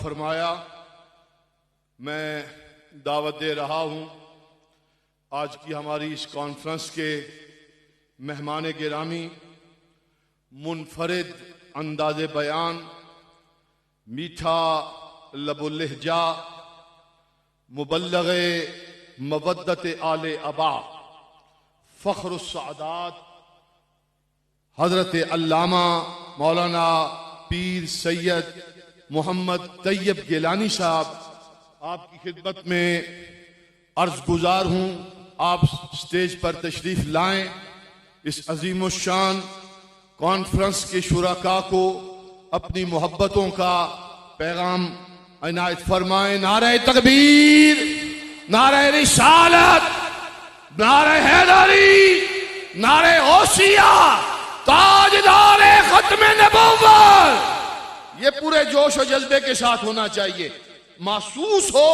फरमाया, मैं दावत दे रहा हूं आज की हमारी इस कॉन्फ्रेंस के मेहमान गिरामी, मुनफरिद अंदाज़े बयान, मीठा लबुल लहजा, मुबल्लगे मवद्दत आले अबा, फ़ख्रुस सादात हज़रत अल्लामा मौलाना पीर सैयद मोहम्मद तैयब गिलानी साहब, आपकी खिदमत में अर्ज गुजार हूं। आप स्टेज पर तशरीफ लाएं। इस अजीम शान कॉन्फ्रेंस के शुरका को अपनी मोहब्बतों का पैगाम इनायत फरमाएं। नारे तकबीर, नारे रिसालत, नारे हैदरी, नारे गौसिया, ताजदारे खत्म नबुव्वत। ये पूरे जोश और जज्बे के साथ होना चाहिए। महसूस हो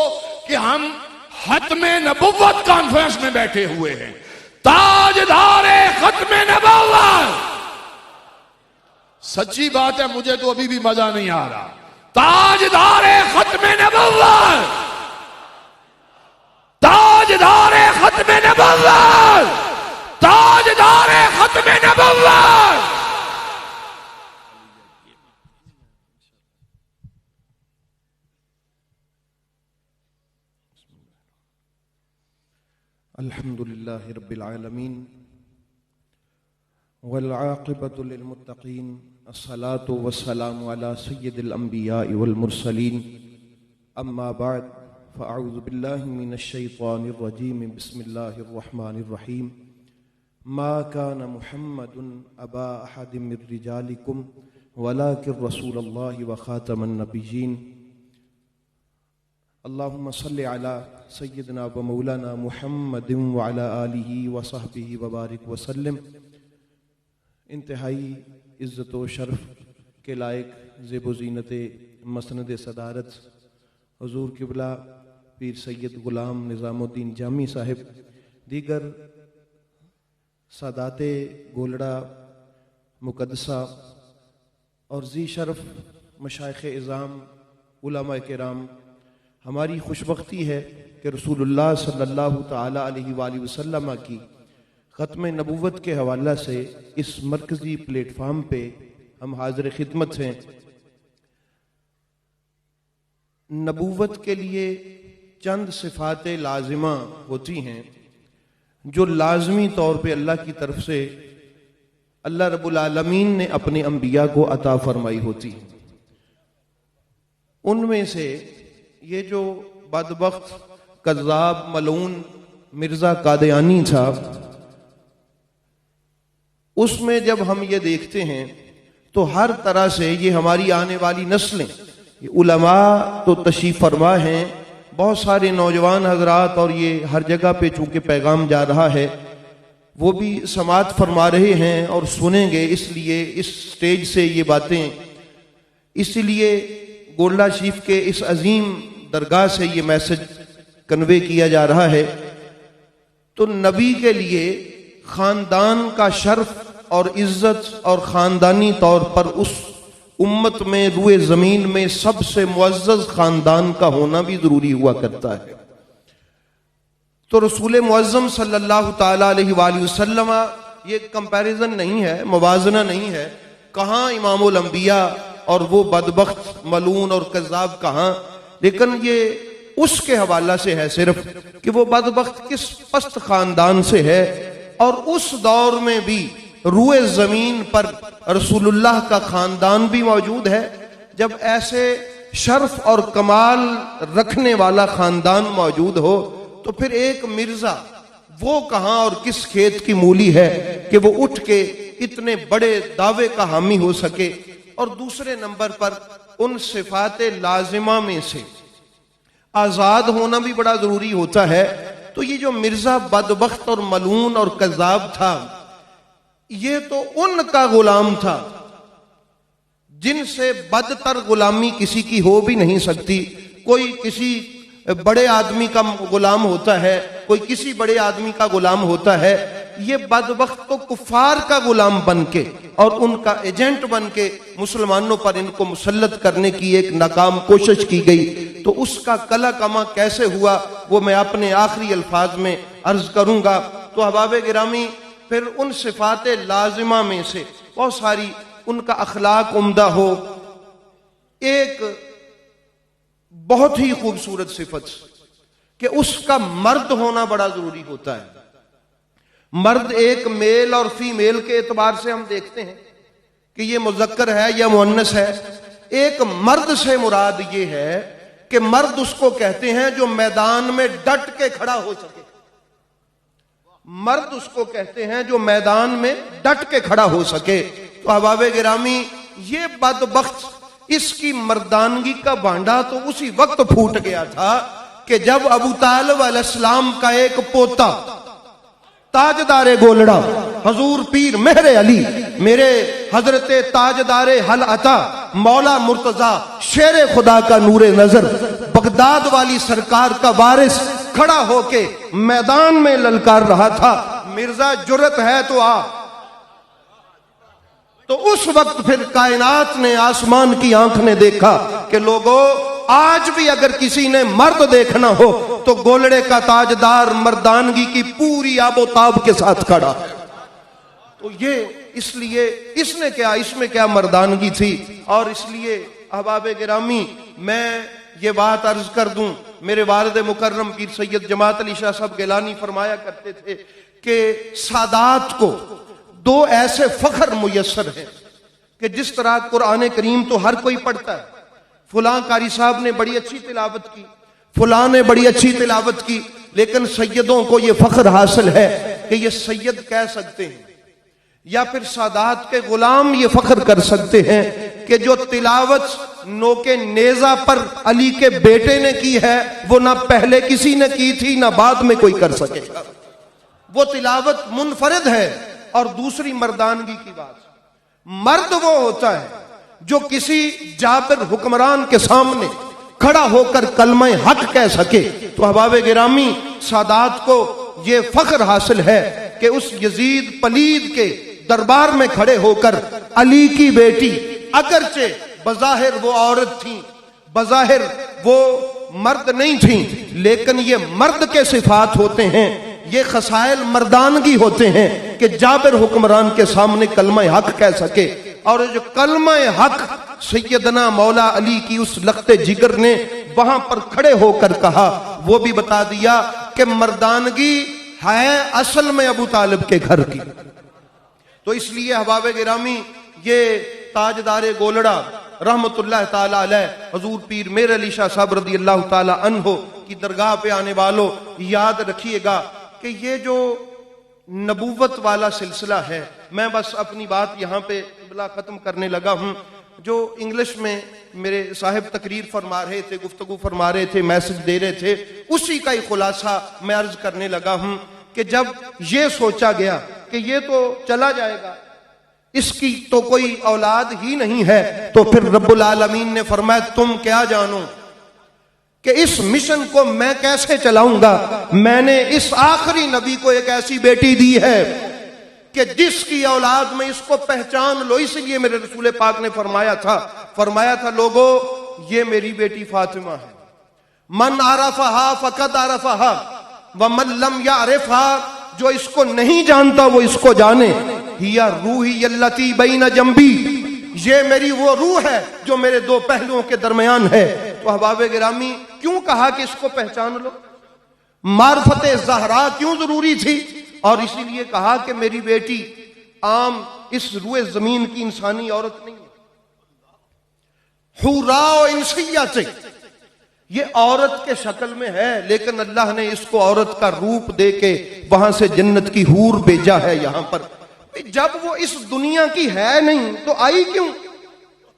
कि हम खत्म नबुव्वत कॉन्फ्रेंस में बैठे हुए हैं। ताजदारे खत्म नबुव्वत। सच्ची बात है, मुझे तो अभी भी मजा नहीं आ रहा। ताजदारे खत्म नबुव्वत, ताजदारे खत्म नबुव्वत, ताजदारे खत्म नबुव्वत। अल्हम्दुलिल्लाहि रब्बिल आलमीन वल आक़िबतु लिल मुत्तक़ीन, अस्सलातु वस्सलामु अला सय्यिदिल अंबिया वल मुरसलीन, अम्मा बाद, फ़अऊज़ु बिल्लाहि मिनश शैतानिर रजीम, बिस्मिल्लाहिर रहमानिर रहीम। मा कान मुहम्मदुन अबा अहदिम मिर रिजालिकुम वलाकिन रसूलुल्लाहि व ख़ातमन नबिय्यीन। अल्लाहुम्मा सल्लि अला सय्यिदना व मौलाना मुहम्मदिन व अला आलिहि व सहबिहि व बारिक व सल्लम। इंतहाई इज़्ज़त व शर्फ के लायक ज़ेब व ज़ीनत मसनद सदारत हुज़ूर क़िबला पीर सैयद ग़ुलाम निज़ामुद्दीन जामी साहिब, दीगर सादाते गोलड़ा मुक़द्दसा और ज़ी शरफ मशाइख़ इज़ाम उलमा किराम, हमारी खुशबख्ती है कि रसूलुल्लाह सल्लल्लाहु ताला अलैहि वसल्लम की ख़त्म नबुव्वत के हवाला से इस मरकज़ी प्लेटफार्म पे हम हाज़िर खिदमत हैं। नबुव्वत के लिए चंद सिफ़ात लाज़िमा होती हैं जो लाज़मी तौर पे अल्लाह की तरफ से अल्लाह रब्बुल आलमीन ने अपने अंबिया को अता फरमाई होती हैं। उनमें से ये जो बदबख्त कज़्ज़ाब मलून मिर्ज़ा कादियानी था, उसमें जब हम ये देखते हैं तो हर तरह से ये हमारी आने वाली नस्लें, ये उलमा तो तशरीफ़ फरमा हैं, बहुत सारे नौजवान हजरात, और ये हर जगह पे चूंकि पैगाम जा रहा है वो भी समात फरमा रहे हैं और सुनेंगे, इसलिए इस स्टेज से ये बातें, इसलिए गोल्डा शरीफ के इस अजीम दरगाह से ये मैसेज कन्वे किया जा रहा है। तो नबी के लिए खानदान का शर्फ और इज्जत और खानदानी तौर पर उस उम्मत में रुए जमीन में सबसे मुअज़्ज़ज़ खानदान का होना भी जरूरी हुआ करता है। तो रसूल मुअज़्ज़म सल्लल्लाहु ताला अलैहि वसल्लम, ये कंपैरिजन नहीं है, मुवाज़ना नहीं है, कहाँ इमामुल अंबिया और वो बदबख्त मलून और कज़्ज़ाब कहाँ, लेकिन ये उसके हवाला से है सिर्फ कि वो बदबख्त किस पस्त खानदान से है। और उस दौर में भी रुए जमीन पर रसूलुल्लाह का खानदान भी मौजूद है। जब ऐसे शर्फ और कमाल रखने वाला खानदान मौजूद हो तो फिर एक मिर्जा वो कहाँ और किस खेत की मूली है कि वो उठ के इतने बड़े दावे का हामी हो सके। और दूसरे नंबर पर उन सिफाते लाजिमा में से आजाद होना भी बड़ा जरूरी होता है। तो ये जो मिर्जा बदबख्त और मलून और कज़्ज़ाब था, ये तो उनका गुलाम था जिनसे बदतर गुलामी किसी की हो भी नहीं सकती। कोई किसी बड़े आदमी का गुलाम होता है, कोई किसी बड़े आदमी का गुलाम होता है, ये बदबख्त तो कुफार का गुलाम बन के और उनका एजेंट बन के मुसलमानों पर इनको मुसल्लत करने की एक नाकाम कोशिश की गई। तो उसका कला कमा कैसे हुआ वो मैं अपने आखिरी अल्फाज में अर्ज करूंगा। तो अहबाब गिरामी, फिर उन सिफात लाजिमा में से बहुत सारी, उनका अखलाक उम्दा हो, एक बहुत ही खूबसूरत सिफत कि उसका मर्द होना बड़ा जरूरी होता है। मर्द एक मेल और फीमेल के एतबार से हम देखते हैं कि ये मुज़क्कर है या मुअन्नस है। एक मर्द से मुराद ये है कि मर्द उसको कहते हैं जो मैदान में डट के खड़ा हो सके। मर्द उसको कहते हैं जो मैदान में डट के खड़ा हो सके। तो अहबाब गिरामी, ये बदबख्त इसकी मर्दानगी का भांडा तो उसी वक्त फूट गया था कि जब अबू तालिब अलैहिस्सलाम का एक पोता ताजदारे गोलड़ा हजूर पीर मेहरे अली, मेरे हजरत ताजदारे हल अता मौला मुर्तजा शेर खुदा का नूरे नजर, बगदाद वाली सरकार का वारिस खड़ा होके मैदान में ललकार रहा था, मिर्जा जुर्रत है तो आ। तो उस वक्त फिर कायनात ने, आसमान की आंख ने देखा कि लोगों, आज भी अगर किसी ने मर्द देखना हो तो गोलड़े का ताजदार मर्दानगी की पूरी आबोताब के साथ खड़ा है। तो ये इसलिए इसने क्या, इसमें क्या मर्दानगी थी। और इसलिए अहबाब गिरामी, मैं ये बात अर्ज कर दूं, मेरे वालिद मुकर्रम पीर सैयद जमात अली शाह साहब गिलानी फरमाया करते थे कि सादात को दो ऐसे फख्र मुयस्सर हैं कि जिस तरह कुरान करीम तो हर कोई पढ़ता है, फुलां कारी साहब ने बड़ी अच्छी तिलावत की, फुलां ने बड़ी अच्छी तिलावत की, लेकिन सैयदों को यह फख्र हासिल है कि ये सैयद कह सकते हैं, या फिर सादात के गुलाम ये फख्र कर सकते हैं कि जो तिलावत नोके नेजा पर अली के बेटे ने की है वो ना पहले किसी ने की थी ना बाद में कोई कर सकेगा। वो तिलावत मुनफरिद है। और दूसरी मर्दानगी की बात, मर्द वो होता है जो किसी जाबिर हुक्मरान के सामने खड़ा होकर कलमा हक कह सके। तो अहबाब गिरामी, सादात को ये फख्र हासिल है कि उस यजीद पलीद के दरबार में खड़े होकर अली की बेटी, अगरचे बज़ाहिर वो औरत थी, बज़ाहिर वो मर्द नहीं थी, लेकिन ये मर्द के सिफात होते हैं, ये खसाइल मर्दानगी होते हैं कि जाबिर हुक्मरान के सामने कलमा हक कह सके। और जो कलमा हक सैयदना मौला अली की उस लख्ते जिगर ने वहां पर खड़े होकर कहा, वो भी बता दिया कि मर्दानगी है असल में अबू तालिब के घर की। तो इसलिए अहबाब गिरामी, ये ताजदारे गोलड़ा रहमतुल्लाह ताला अलैह हजूर पीर मेर अली शाह साहब रदी अल्लाह ताला अन्हो की दरगाह पे आने वालों, याद रखिएगा कि ये जो नबूवत वाला सिलसिला है, मैं बस अपनी बात यहाँ पे बिला खत्म करने लगा हूँ। जो इंग्लिश में मेरे साहिब तकरीर फरमा रहे थे, गुफ्तगू फरमा रहे थे, मैसेज दे रहे थे, उसी का ही खुलासा मैं अर्ज करने लगा हूँ कि जब ये सोचा गया कि ये तो चला जाएगा, इसकी तो कोई औलाद ही नहीं है, तो फिर रब्बुल आलमीन ने फरमाया तुम क्या जानो कि इस मिशन को मैं कैसे चलाऊंगा। मैंने इस आखिरी नबी को एक ऐसी बेटी दी है कि जिसकी औलाद में इसको पहचान लो। इसलिए मेरे रसूल पाक ने फरमाया था लोगों, ये मेरी बेटी फातिमा है। मन आरफहा फकद आरफहा व मन लम यारिफहा, जो इसको नहीं जानता वो इसको जाने। हिया रूही यल्लती बैन जंबी, ये मेरी वो रूह है जो मेरे दो पहलुओं के दरमियान है। तो अहबाब गिरामी, क्यों कहा कि इसको पहचान लो? मार्फत ज़हरा क्यों जरूरी थी? और इसीलिए कहा कि मेरी बेटी आम इस रूए जमीन की इंसानी औरत नहीं है, हुरा इंसियत, ये औरत के शक्ल में है, लेकिन अल्लाह ने इसको औरत का रूप दे के वहां से जन्नत की हूर भेजा है यहां पर। जब वो इस दुनिया की है नहीं तो आई क्यों,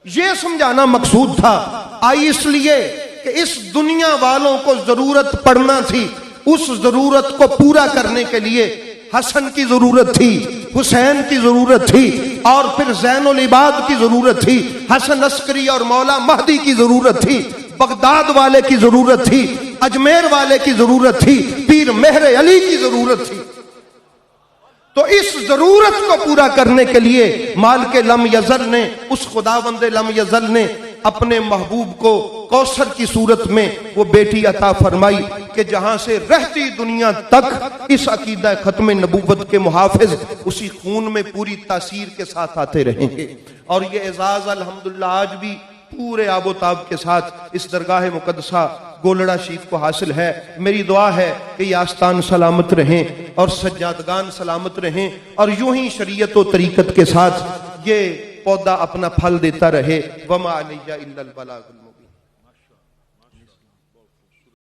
ये समझाना मकसूद था। आई इसलिए कि इस दुनिया वालों को जरूरत पड़ना थी, उस जरूरत को पूरा करने के लिए हसन की जरूरत थी, हुसैन की जरूरत थी, और फिर ज़ैनुल इबाद की जरूरत थी, हसन अस्करी और मौला महदी की जरूरत थी, बगदाद वाले की जरूरत थी, अजमेर वाले की जरूरत थी, पीर मेहरे अली की जरूरत थी। तो इस जरूरत को पूरा करने के लिए मालिक लम यजल ने, उस खुदावंद लम यजल ने अपने महबूब को कौसर की सूरत में वो बेटी अता फरमाई कि जहां से रहती दुनिया तक इस अकीदा खत्म नबूवत के मुहाफिज उसी खून में पूरी तासीर के साथ आते रहेंगे। और ये एजाज अल्हम्दुलिल्लाह आज भी पूरे आबोताब के साथ इस दरगाह मुकद्दसा गोलड़ा शरीफ को हासिल है। मेरी दुआ है कि ये आस्तान सलामत रहें और सज्जादगान सलामत रहें और यूं ही शरीयत और तरीकत के साथ ये पौधा अपना फल देता रहे। वमा अलैया इल्लल बलागुल